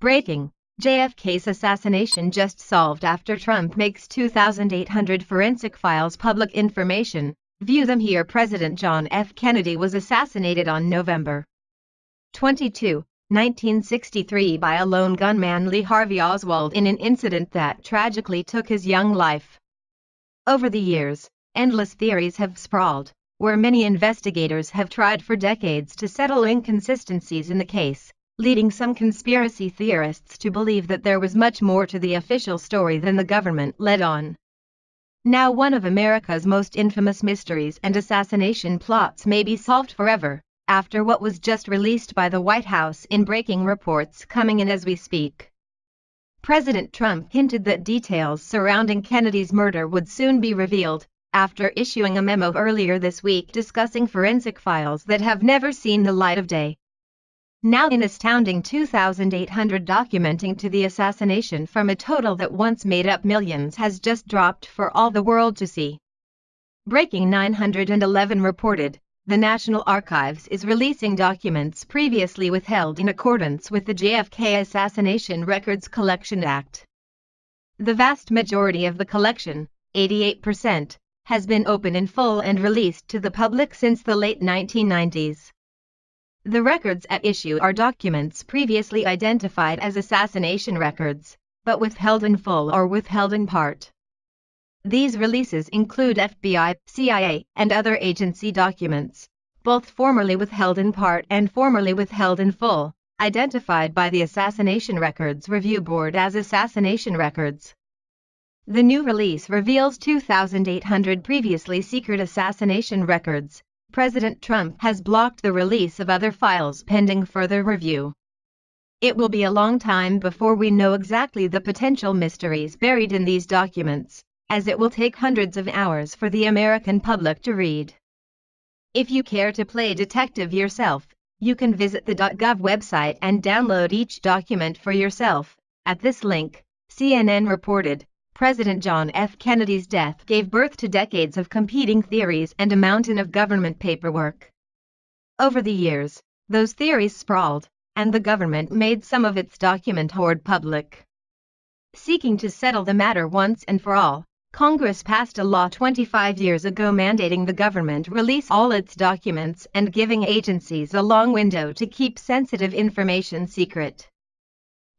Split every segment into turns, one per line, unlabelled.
Breaking: JFK's assassination just solved after Trump makes 2,800 forensic files public information. View them here. President John F. Kennedy was assassinated on November 22, 1963 by a lone gunman, Lee Harvey Oswald, in an incident that tragically took his young life. Over the years, endless theories have sprawled, where many investigators have tried for decades to settle inconsistencies in the case, leading some conspiracy theorists to believe that there was much more to the official story than the government let on. Now one of America's most infamous mysteries and assassination plots may be solved forever, after what was just released by the White House in breaking reports coming in as we speak. President Trump hinted that details surrounding Kennedy's murder would soon be revealed, after issuing a memo earlier this week discussing forensic files that have never seen the light of day. Now an astounding 2,800 documenting to the assassination from a total that once made up millions has just dropped for all the world to see. Breaking 911 reported, the National Archives is releasing documents previously withheld in accordance with the JFK Assassination Records Collection Act. The vast majority of the collection, 88%, has been open in full and released to the public since the late 1990s. The records at issue are documents previously identified as assassination records, but withheld in full or withheld in part. These releases include FBI, CIA, and other agency documents, both formerly withheld in part and formerly withheld in full, identified by the Assassination Records Review Board as assassination records. The new release reveals 2,800 previously secret assassination records. President Trump has blocked the release of other files pending further review. It will be a long time before we know exactly the potential mysteries buried in these documents, as it will take hundreds of hours for the American public to read. If you care to play detective yourself, you can visit the .gov website and download each document for yourself. At this link, CNN reported, President John F. Kennedy's death gave birth to decades of competing theories and a mountain of government paperwork. Over the years, those theories sprawled, and the government made some of its document hoard public. Seeking to settle the matter once and for all, Congress passed a law 25 years ago mandating the government release all its documents and giving agencies a long window to keep sensitive information secret.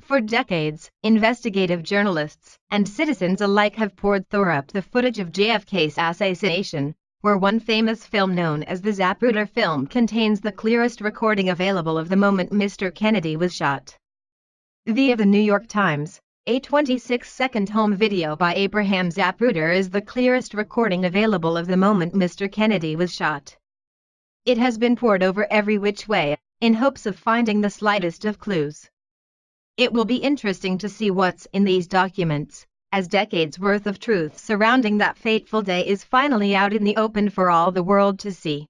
For decades, investigative journalists and citizens alike have poured through the footage of JFK's assassination, where one famous film known as the Zapruder film contains the clearest recording available of the moment Mr. Kennedy was shot. Via the New York Times, a 26-second home video by Abraham Zapruder is the clearest recording available of the moment Mr. Kennedy was shot. It has been poured over every which way, in hopes of finding the slightest of clues. It will be interesting to see what's in these documents, as decades worth of truth surrounding that fateful day is finally out in the open for all the world to see.